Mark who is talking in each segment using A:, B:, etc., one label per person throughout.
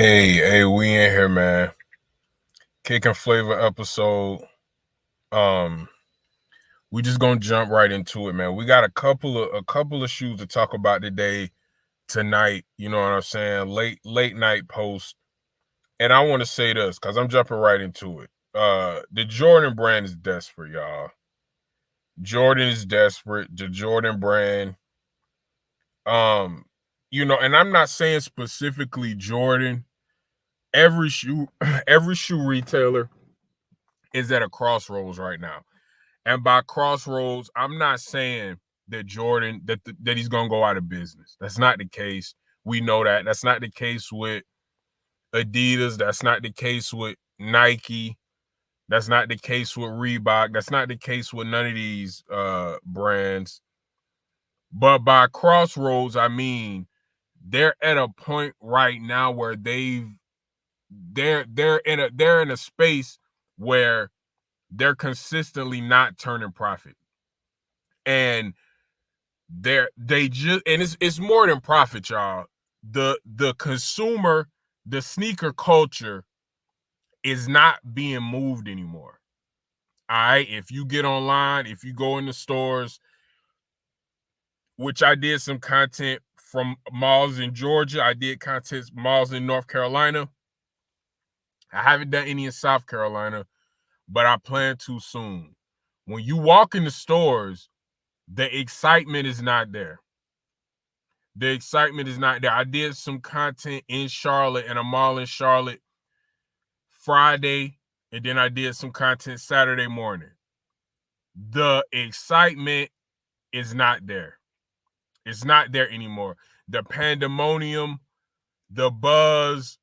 A: Hey, we in here, man. Kickin' flavor episode. We just gonna jump right into it, man. We got a couple of shoes to talk about tonight. You know what I'm saying? Late night post. And I want to say this because I'm jumping right into it. The Jordan brand is desperate, y'all. Jordan is desperate. The Jordan brand. And I'm not saying specifically Jordan. Every shoe retailer is at a crossroads right now. And by crossroads, I'm not saying that Jordan that he's gonna go out of business. That's not the case. We know that. That's not the case with Adidas. That's not the case with Nike. That's not the case with Reebok. That's not the case with none of these brands. But by crossroads, I mean they're at a point right now where they're in a space where they're consistently not turning profit. And it's more than profit, y'all. The consumer, the sneaker culture is not being moved anymore. All right. If you get online, if you go in the stores, which I did some content from malls in Georgia, I did content malls in North Carolina. I haven't done any in South Carolina, but I plan to soon. When you walk in the stores, the excitement is not there. The excitement is not there. I did some content in Charlotte and a mall in Charlotte Friday, and then I did some content Saturday morning. The excitement is not there. It's not there anymore. The pandemonium, the buzz,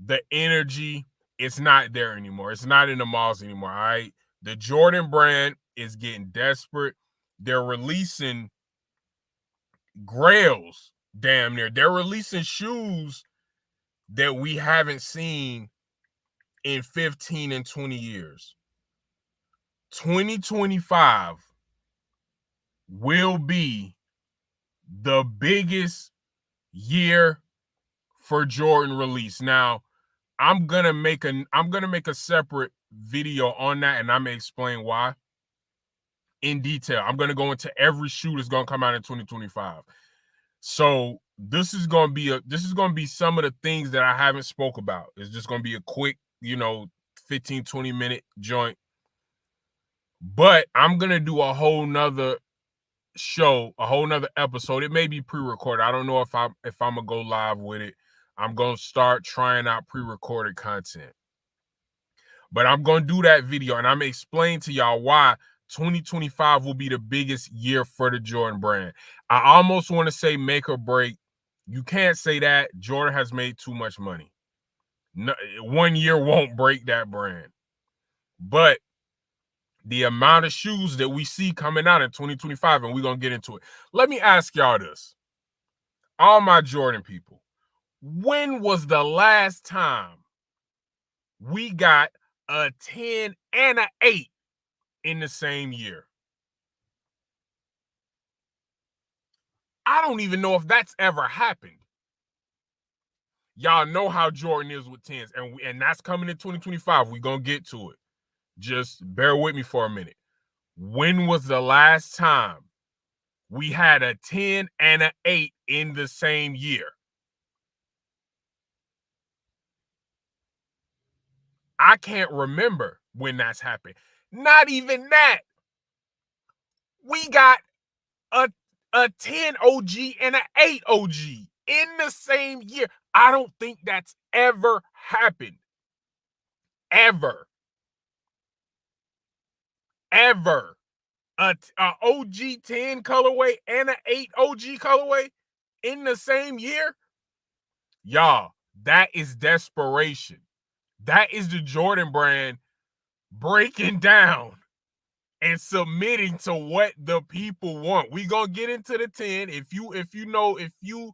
A: the energy, it's not there anymore. It's not in the malls anymore, all right? The Jordan brand is getting desperate. They're releasing grails, damn near. They're releasing shoes that we haven't seen in 15 and 20 years. 2025 will be the biggest year for Jordan release. Now, I'm gonna make a separate video on that, and I'm gonna explain why in detail. I'm gonna go into every shoe that's gonna come out in 2025. So this is gonna be some of the things that I haven't spoke about. It's just gonna be a quick, 15-20 minute joint. But I'm gonna do a whole nother show, a whole nother episode. It may be pre-recorded. I don't know if I'm gonna go live with it. I'm gonna start trying out pre-recorded content. But I'm gonna do that video, and I'm gonna explain to y'all why 2025 will be the biggest year for the Jordan brand. I almost want to say make or break. You can't say that. Jordan has made too much money. No, 1 year won't break that brand. But the amount of shoes that we see coming out in 2025, and we're going to get into it. Let me ask y'all this. All my Jordan people, when was the last time we got a 10 and an 8 in the same year? I don't even know if that's ever happened. Y'all know how Jordan is with 10s, and that's coming in 2025. We're going to get to it. Just bear with me for a minute. When was the last time we had a 10 and an 8 in the same year? I can't remember when that's happened. Not even that. We got a 10 OG and an 8 OG in the same year. I don't think that's ever happened. Ever. A OG 10 colorway and an 8 OG colorway in the same year? Y'all, that is desperation. That is the Jordan brand breaking down and submitting to what the people want. We gonna get into the 10. If you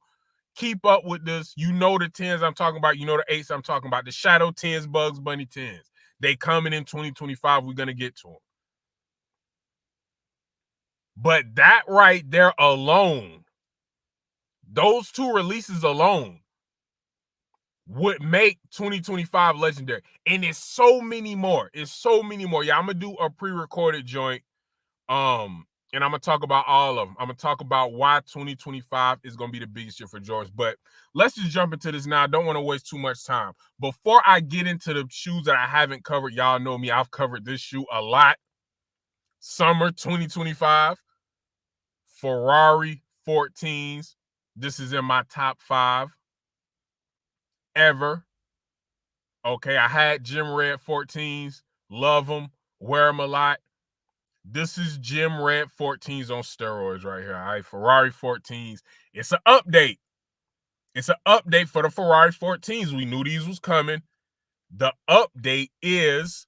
A: keep up with this, you know the 10s I'm talking about, you know the 8s I'm talking about, the Shadow 10s, Bugs Bunny 10s. They coming in 2025. We're gonna get to them. But that right there alone, those two releases alone,
B: would make 2025 legendary. And it's so many more. It's so many more. Yeah, I'm gonna do a pre-recorded joint. And I'm gonna talk about all of them. I'm gonna talk about why 2025 is gonna be the biggest year for Jordans. But let's just jump into this now. I don't want to waste too much time. Before I get into the shoes that I haven't covered, y'all know me. I've covered this shoe a lot. Summer 2025, Ferrari 14s. This is in my top 5 ever. Okay, I had Gym Red 14s. Love them. Wear them a lot. This is Gym Red 14s on steroids right here. All right, Ferrari 14s. It's an update. It's an update for the Ferrari 14s. We knew these was coming. The update is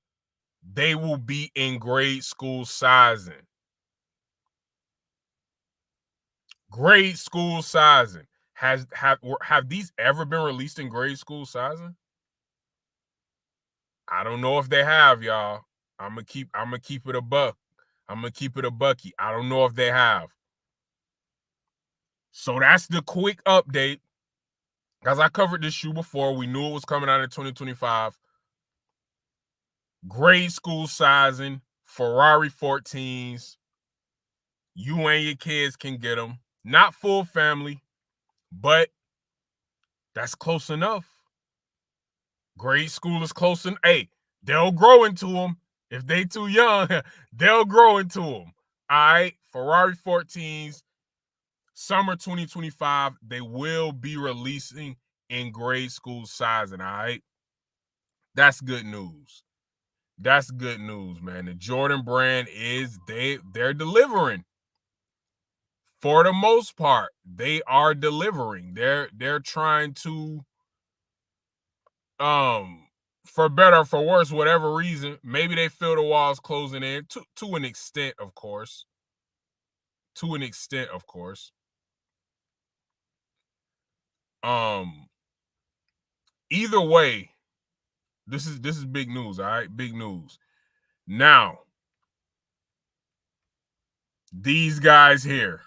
B: they will be in grade school sizing. Grade school sizing. Have these ever been released in grade school sizing? I don't know if they have, y'all. I'm gonna keep it a buck. I'm gonna keep it a bucky. I don't know if they have. So that's the quick update. Guys, I covered this shoe before. We knew it was coming out in 2025. Grade school sizing, Ferrari 14s. You and your kids can get them. Not full family, but that's close enough. Grade school is close enough. Hey, they'll grow into them. If they too young, they'll grow into them. All right, Ferrari 14s, summer 2025, they will be releasing in grade school sizing, all right? That's good news. That's good news, man. The Jordan brand is they're delivering. For the most part, they are delivering. They're trying to for better or for worse, whatever reason, maybe they feel the walls closing in to an extent, of course. To an extent, of course. Either way, this is big news, all right? Big news. Now, these guys here.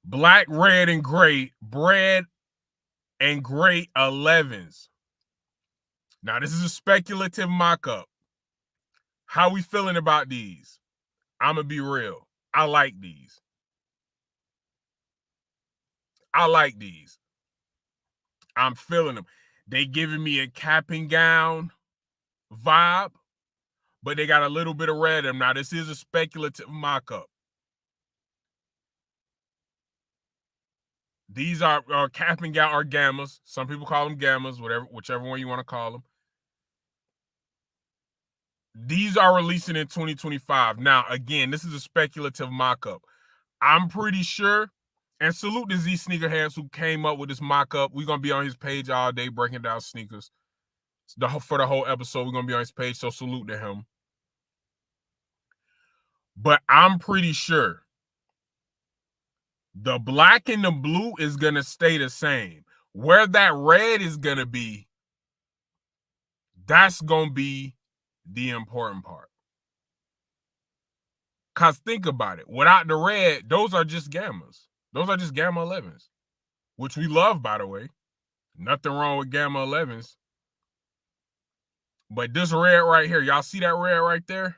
B: Black, red, and gray, Bred and gray 11's. Now, this is a speculative mock-up. How we feeling about these? I'm going to be real. I like these. I like these. I'm feeling them. They giving me a cap and gown vibe, but they got a little bit of red in them. Now, this is a speculative mock-up. These are cap and gown or gammas. Some people call them gammas, whichever one you want to call them. These are releasing in 2025. Now, again, this is a speculative mock-up. I'm pretty sure, and salute to Z Sneakerheads who came up with this mock-up. We're going to be on his page all day breaking down sneakers. For the whole episode, we're going to be on his page, so salute to him. But I'm pretty sure the black and the blue is going to stay the same. Where that red is going to be, that's going to be the important part. Because think about it. Without the red, those are just gammas. Those are just Gamma 11s, which we love, by the way. Nothing wrong with Gamma 11s. But this red right here, y'all see that red right there?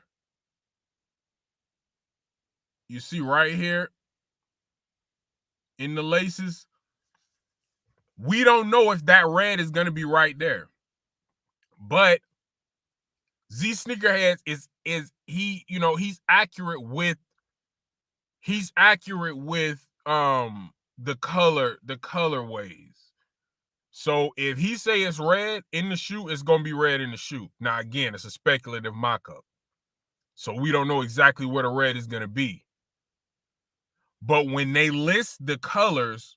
B: You see right here in the laces? We don't know if that red is going to be right there. But Z Sneakerheads is he, he's accurate with the colorways. So if he say it's red in the shoe, it's gonna be red in the shoe. Now again, it's a speculative mock-up, so we don't know exactly where the red is gonna be. But when they list the colors,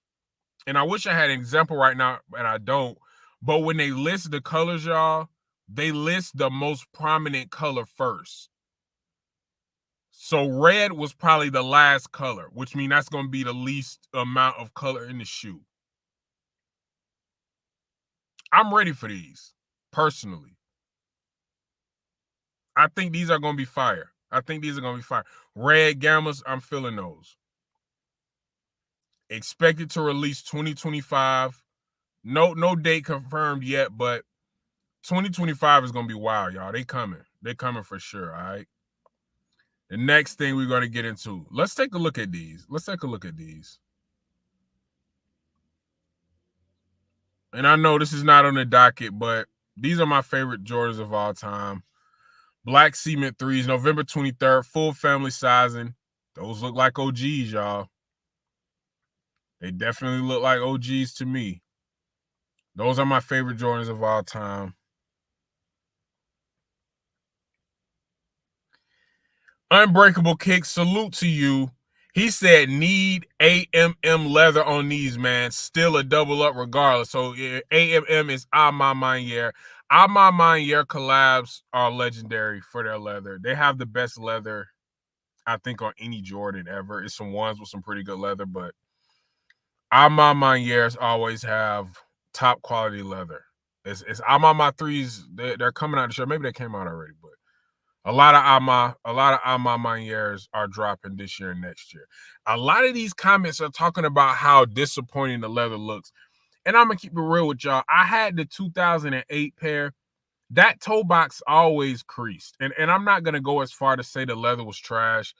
B: and I wish I had an example right now, and I don't. But when they list the colors, y'all, they list the most prominent color first. So red was probably the last color, which means that's going to be the least amount of color in the shoe. I'm ready for these, personally. I think these are going to be fire. Red gammas, I'm feeling those. Expected to release 2025. No date confirmed yet, but 2025 is gonna be wild, y'all. They coming for sure. All right. The next thing we're gonna get into. Let's take a look at these. And I know this is not on the docket, but these are my favorite Jordans of all time. Black Cement 3s, November 23rd, full family sizing. Those look like OGs, y'all. They definitely look like OGs to me. Those are my favorite Jordans of all time. Unbreakable Kick, salute to you. He said, need AMM leather on these, man. Still a double up regardless. So AMM is A Ma Maniere. A Ma Maniere collabs are legendary for their leather. They have the best leather, I think, on any Jordan ever. It's some ones with some pretty good leather, but A Ma Manieres always have top quality leather. It's A Ma Ma 3s. They're coming out the show. Maybe they came out already, but a lot of A Ma Manieres are dropping this year and next year. A lot of these comments are talking about how disappointing the leather looks. And I'm going to keep it real with y'all. I had the 2008 pair. That toe box always creased. And I'm not going to go as far to say the leather was trash,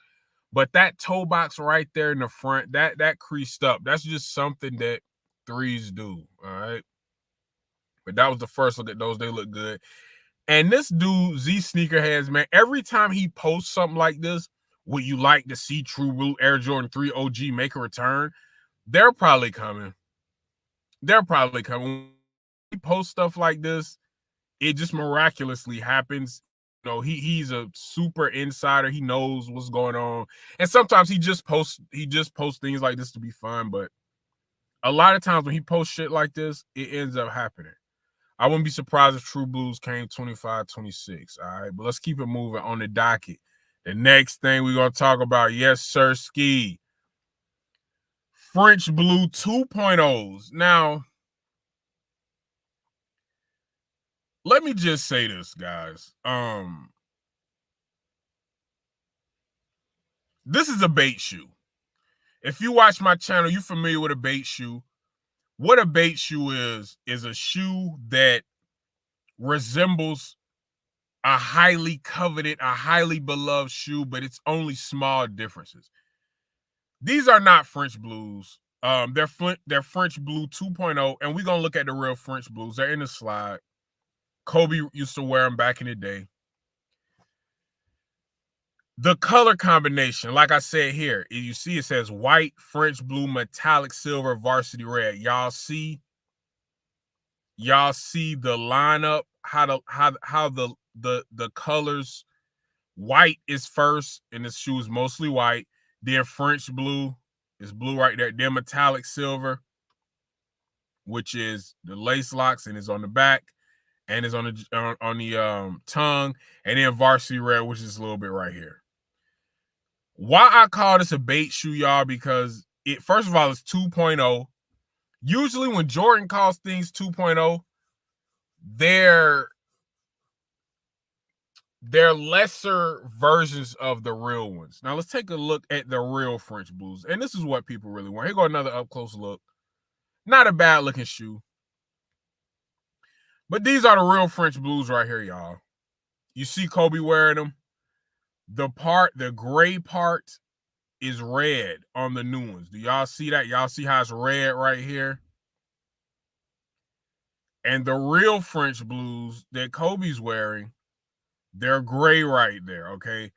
B: but that toe box right there in the front, that creased up. That's just something that 3s do, all right? But that was the first look at those. They look good. And this dude, Z Sneakerheads, man, every time he posts something like this, would you like to see True Blue Air Jordan 3 OG make a return? They're probably coming. When he posts stuff like this, it just miraculously happens. You know, he's a super insider. He knows what's going on. And sometimes he just posts things like this to be fun. But a lot of times when he posts shit like this, it ends up happening. I wouldn't be surprised if True Blues came 25, 26. All right, but let's keep it moving on the docket. The next thing we're going to talk about, yes, sir, ski. French Blue 2.0s. Now, let me just say this, guys. This is a bait shoe. If you watch my channel, you're familiar with a bait shoe. What a bait shoe is a shoe that resembles a highly coveted, a highly beloved shoe, but it's only small differences. These are not French Blues. They're French Blue 2.0, and we're going to look at the real French Blues. They're in the slide. Kobe used to wear them back in the day. The color combination, like I said here, you see it says white, French blue, metallic silver, varsity red. Y'all see the lineup, how the colors. White is first, and this shoe is mostly white. Then French blue is blue right there. Then metallic silver, which is the lace locks and is on the back and is on the tongue. And then varsity red, which is a little bit right here. Why I call this a bait shoe, y'all, because it, first of all, it's 2.0. Usually when Jordan calls things 2.0, they're lesser versions of the real ones. Now let's take a look at the real French Blues. And this is what people really want. Here go another up close look. Not a bad looking shoe. But these are the real French Blues right here, y'all. You see Kobe wearing them. The gray part is red on the new ones. Do y'all see that? Y'all see how it's red right here? And the real French Blues that Kobe's wearing, they're gray right there, okay?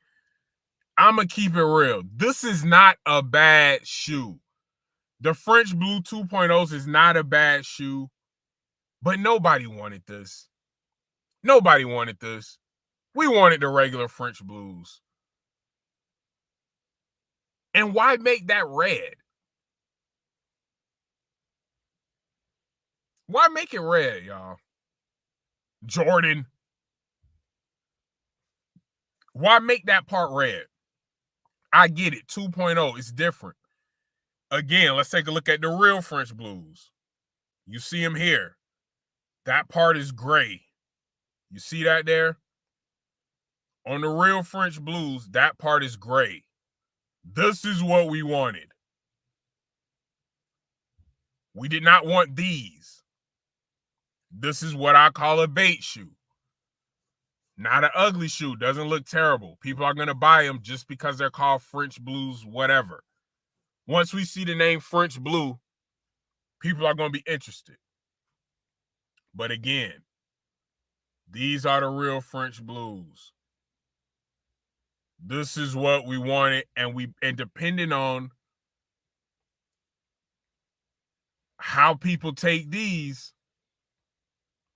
B: I'm going to keep it real. This is not a bad shoe. The French Blue 2.0s is not a bad shoe, but nobody wanted this. Nobody wanted this. We wanted the regular French Blues. And why make that red? Why make it red, y'all? Jordan. Why make that part red? I get it. 2.0 is different. Again, let's take a look at the real French Blues. You see them here. That part is gray. You see that there? On the real French Blues, that part is gray. This is what we wanted. We did not want these.
A: This is what I call a bait shoe. Not an ugly shoe. Doesn't look terrible. People are going to buy them just because they're called French blues, whatever. Once we see the name French blue, people are going to be interested. But again, these are the real French blues. This is what we wanted, and depending on how people take these,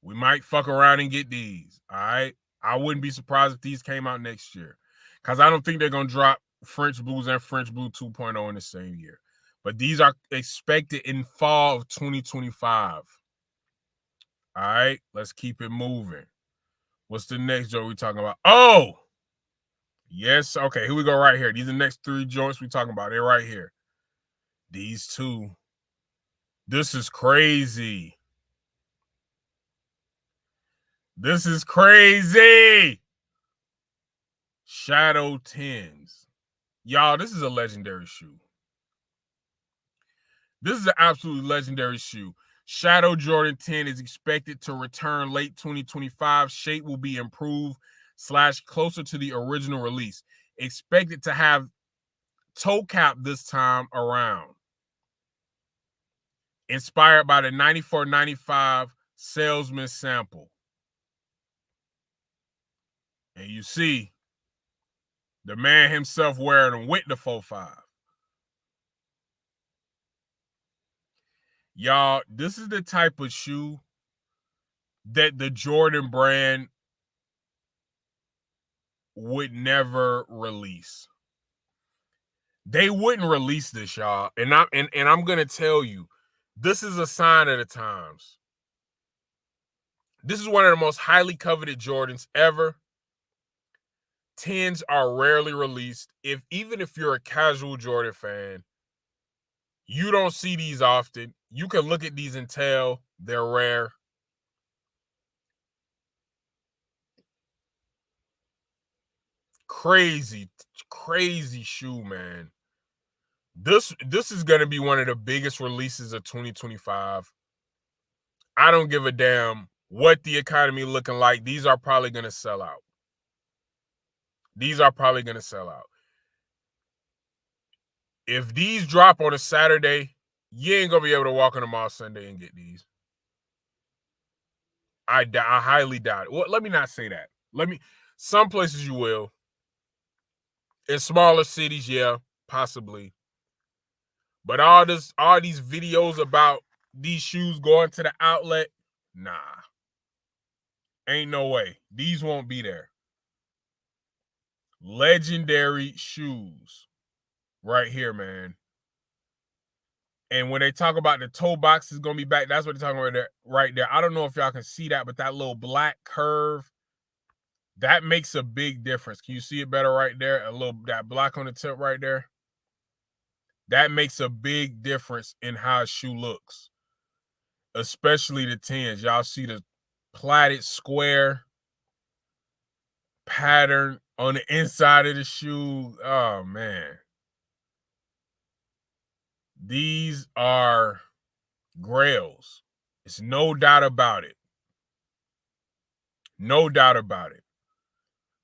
A: we might fuck around and get these. All right. I wouldn't be surprised if these came out next year, because I don't think they're going to drop French Blues and French Blue 2.0 in the same year. But these are expected in fall of 2025. All right. Let's keep it moving. What's the next joint we talking about? Oh, yes. Okay. Here we go right here. These are the next 3 joints we talking about. They're right here. These 2. This is crazy. This is crazy. Shadow 10'S. Y'all, this is a legendary shoe. This is an absolutely legendary shoe. Shadow Jordan 10 is expected to return late 2025. Shape will be improved / closer to the original release. Expected to have toe cap this time around. Inspired by the 94-95 salesman sample. And you see the man himself wearing them with the 4.5. Y'all, this is the type of shoe that the Jordan brand would never release. They wouldn't release this, y'all. And I'm gonna tell you, this is a sign of the times. This is one of the most highly coveted Jordans ever. 10s are rarely released. Even if you're a casual Jordan fan, you don't see these often. You can look at these and tell they're rare. Crazy shoe, man. This is going to be one of the biggest releases of 2025. I don't give a damn what the economy looking like. These are probably going to sell out. If these drop on a Saturday, you ain't going to be able to walk in the mall Sunday and get these. I highly doubt it. Well, let me not say that. Some places you will. In smaller cities, yeah, possibly. But all these videos about these shoes going to the outlet, nah. Ain't no way. These won't be there. Legendary shoes. Right here, man. And when they talk about the toe box is going to be back, that's what they're talking about right there. I don't know if y'all can see that, but that little black curve, that makes a big difference. Can you see it better right there? That black on the tip right there. That makes a big difference in how a shoe looks. Especially the 10s. Y'all see the plaited square pattern on the inside of the shoe. Oh, man. These are grails. It's no doubt about it. No doubt about it.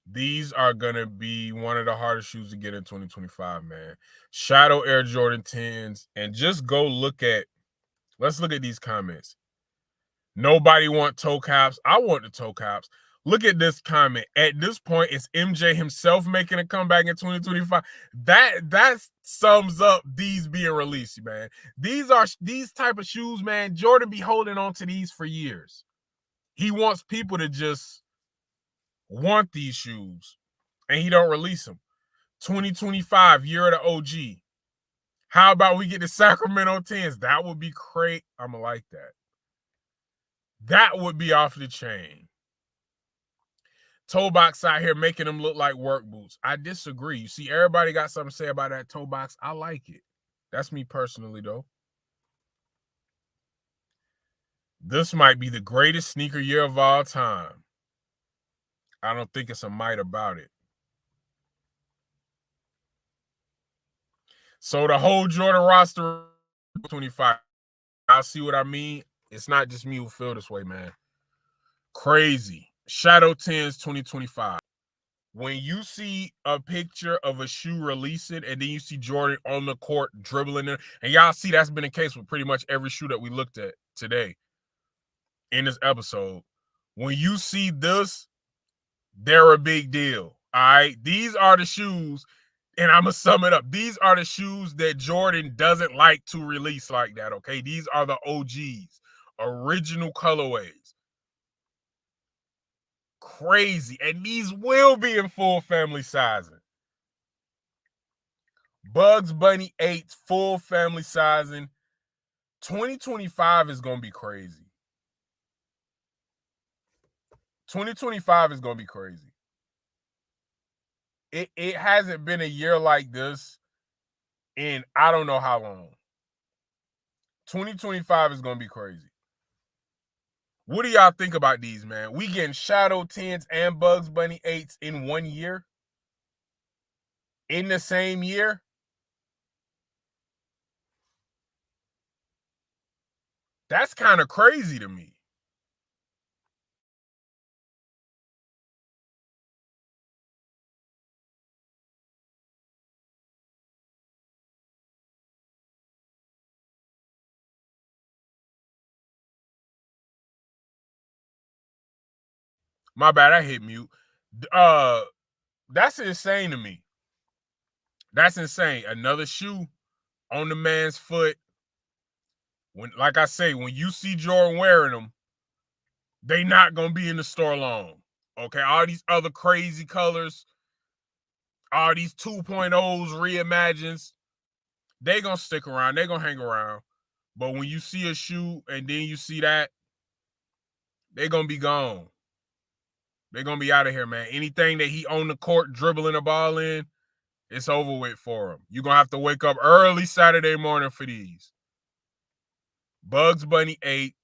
A: These are going to be one of the hardest shoes to get in 2025, man. Shadow Air Jordan 10s. And just go let's look at these comments. Nobody want toe caps. I want the toe caps. Look at this comment. At this point, it's MJ himself making a comeback in 2025. That sums up these being released, man. These type of shoes, man. Jordan be holding on to these for years. He wants people to just want these shoes, and he don't release them. 2025, year of the OG. How about we get the Sacramento 10s? That would be great. I'm going to like that. That would be off the chain. Toe box out here making them look like work boots. I disagree. You see, everybody got something to say about that toe box. I like it. That's me personally, though. This might be the greatest sneaker year of all time. I don't think it's a might about it. So the whole Jordan roster, 25. I'll see what I mean. It's not just me who feel this way, man. Crazy. Shadow 10's 2025. When you see a picture of a shoe releasing and then you see Jordan on the court dribbling it, and y'all see that's been the case with pretty much every shoe that we looked at today in this episode. When you see this, they're a big deal. All right. These are the shoes, and I'm going to sum it up. These are the shoes that Jordan doesn't like to release like that. Okay. These are the OGs, original colorways. Crazy. And these will be in full family sizing. Bugs Bunny 8, full family sizing. 2025 is going to be crazy. 2025 is going to be crazy. It hasn't been a year like this in I don't know how long. 2025 is going to be crazy. What do y'all think about these, man? We getting Shadow 10s and Bugs Bunny 8s in 1 year? In the same year? That's kind of crazy to me. My bad, I hit mute. That's insane to me. That's insane. Another shoe on the man's foot. When, like I say, when you see Jordan wearing them, they not gonna be in the store long. Okay, all these other crazy colors, all these 2.0s, reimagines, they gonna stick around. They gonna hang around. But when you see a shoe and then you see that, they gonna be gone. They're gonna be out of here, man. Anything that he on the court dribbling a ball in, it's over with for him. You're gonna have to wake up early Saturday morning for these. Bugs Bunny 8,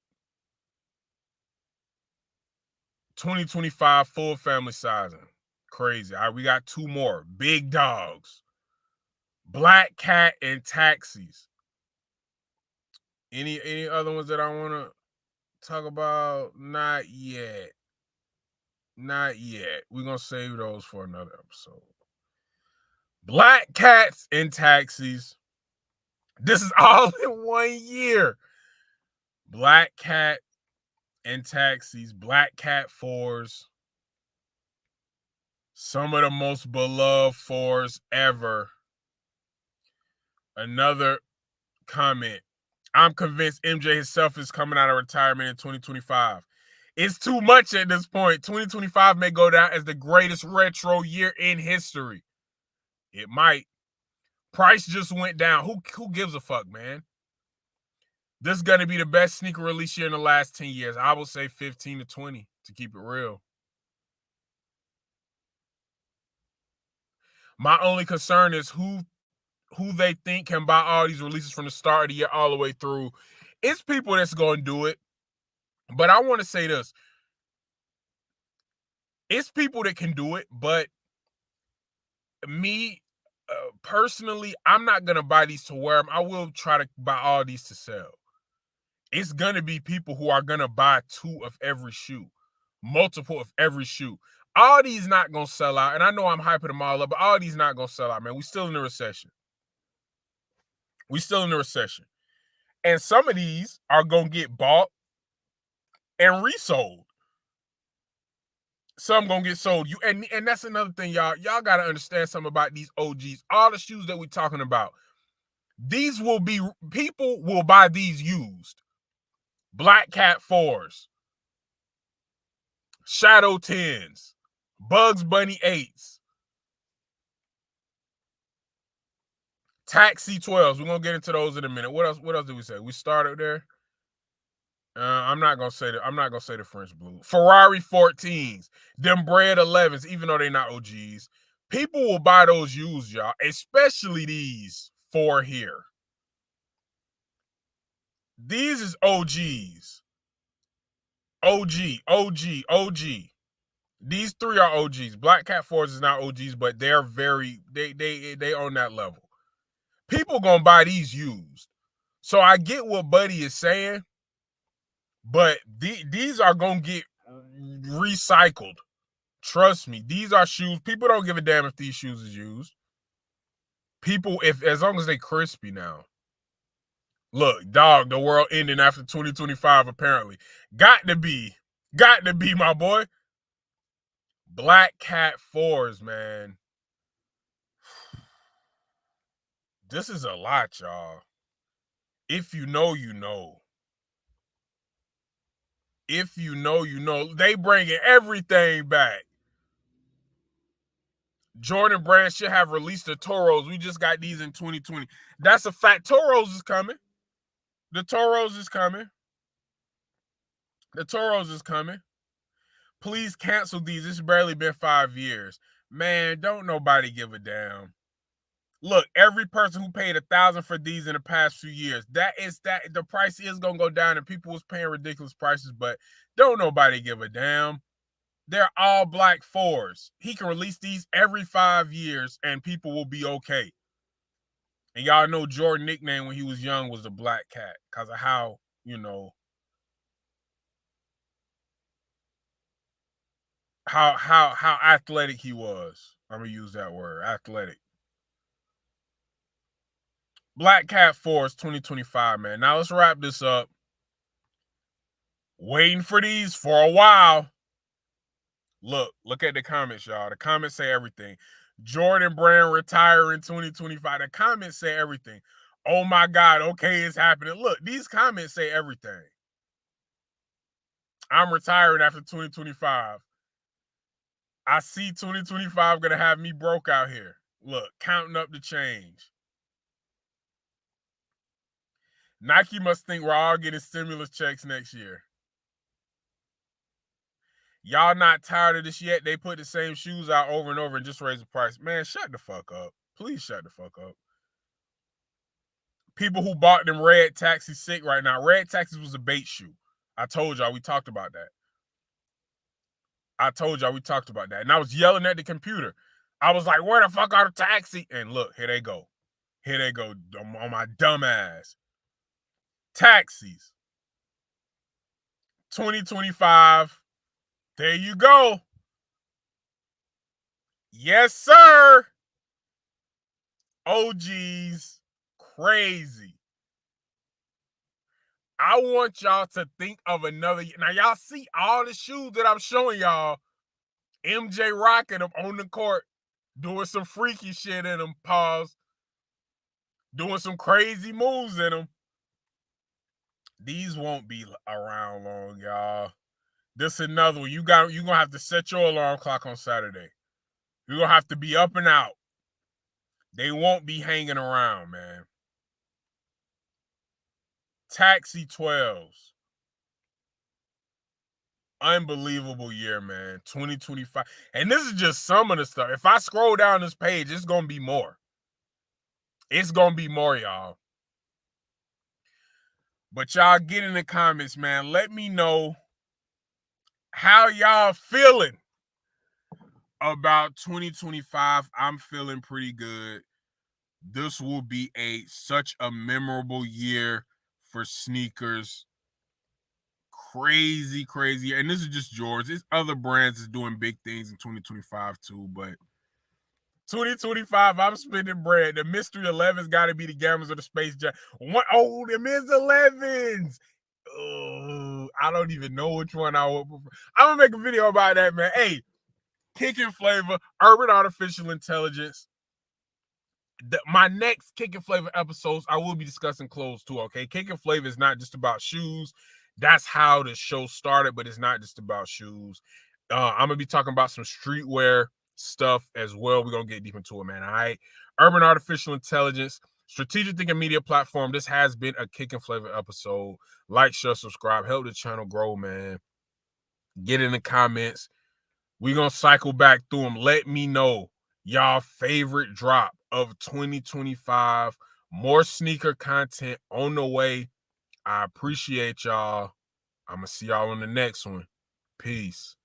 A: 2025 full family sizing. Crazy. All right, we got two more. Big dogs. Black Cat and Taxis. Any other ones that I want to talk about? Not yet. Not yet. We're going to save those for another episode. Black Cats and Taxis. This is all in 1 year. Black Cat and Taxis. Black Cat 4s. Some of the most beloved 4s ever. Another comment. I'm convinced MJ himself is coming out of retirement in 2025. It's too much at this point. 2025 may go down as the greatest retro year in history. It might. Price just went down. Who gives a fuck, man? This is going to be the best sneaker release year in the last 10 years. I would say 15 to 20 to keep it real. My only concern is who they think can buy all these releases from the start of the year all the way through. It's people that's going to do it. But I want to say this. It's people that can do it, but me, personally, I'm not going to buy these to wear them. I will try to buy all these to sell. It's going to be people who are going to buy 2 of every shoe, multiple of every shoe. All these not going to sell out, and I know I'm hyping them all up, but all these not going to sell out, man. We still in the recession. And some of these are going to get bought and resold. Some going to get sold. And that's another thing, y'all. Y'all got to understand something about these OGs. All the shoes that we're talking about, these will be, people will buy these used. Black Cat 4s, Shadow 10s, Bugs Bunny 8s, Taxi 12s. We're gonna get into those in a minute. What else did we say? We started there. I'm not gonna say the French Blue. Ferrari 14s, them Bred 11's, even though they're not OGs. People will buy those used, y'all, especially these 4 here. These is OGs. OG. These 3 are OGs. Black Cat 4s is not OGs, but they're they on that level. People gonna buy these used. So I get what Buddy is saying, but these are gonna get recycled. Trust me, these are shoes. People don't give a damn if these shoes is used. People, as long as they crispy now. Look, dog, the world ending after 2025, apparently. Got to be, my boy. Black Cat 4s, man. This is a lot, y'all. If you know, you know. If you know, you know. They bringing everything back. Jordan Brand should have released the Toros. We just got these in 2020. That's a fact. Toros is coming. The Toros is coming. The Toros is coming. Please cancel these. It's barely been 5 years. Man, don't nobody give a damn. Look, every person who paid $1,000 for these in the past few years, the price is gonna go down, and people was paying ridiculous prices, but don't nobody give a damn. They're all black 4s. He can release these every 5 years, and people will be okay. And y'all know Jordan's nickname when he was young was the Black Cat because of how, how athletic he was. I'm gonna use that word, athletic. Black Cat 4s 2025, man. Now let's wrap this up. Waiting for these for a while. Look at the comments, y'all. The comments say everything. Jordan Brand retire in 2025. The comments say everything. Oh my God, okay, it's happening. Look, these comments say everything. I'm retiring after 2025. I see 2025 gonna have me broke out here. Look, counting up the change. Nike must think we're all getting stimulus checks next year. Y'all not tired of this yet? They put the same shoes out over and over and just raise the price. Man, shut the fuck up. Please shut the fuck up. People who bought them red taxis sick right now. Red taxis was a bait shoe. I told y'all we talked about that. And I was yelling at the computer. I was like, where the fuck are the taxi? And look, here they go. Here they go on my dumb ass. Taxis. 2025. There you go. Yes, sir. OGs. Crazy. I want y'all to think of another. Now, y'all see all the shoes that I'm showing y'all. MJ rocking them on the court, doing some freaky shit in them, pause. Doing some crazy moves in them. These won't be around long, y'all. This another one. You're gonna have to set your alarm clock on Saturday. You're gonna have to be up and out. They won't be hanging around, man. Taxi 12s. Unbelievable year, man. 2025. And this is just some of the stuff. If I scroll down this page, it's gonna be more. It's gonna be more, y'all. But y'all get in the comments, man. Let me know how y'all feeling about 2025. I'm feeling pretty good. This will be such a memorable year for sneakers. Crazy. And this is just Jordans. There's other brands that's doing big things in 2025 too, but 2025, I'm spending bread. The mystery 11's got to be the Gammas of the Space Jam. Them is 11's. Oh, I don't even know which one I would prefer. I'm going to make a video about that, man. Hey, Kickin Flavor, Urban Artificial Intelligence. My next Kickin Flavor episodes, I will be discussing clothes too, okay? Kickin Flavor is not just about shoes. That's how the show started, but it's not just about shoes. I'm going to be talking about some streetwear stuff as well. We're going to get deep into it, man. All right. Urban Artificial Intelligence, strategic thinking media platform. This has been a Kickin Flavor episode. Like, share, subscribe, help the channel grow, man. Get in the comments. We're going to cycle back through them. Let me know y'all favorite drop of 2025. More sneaker content on the way. I appreciate y'all. I'm going to see y'all on the next one. Peace.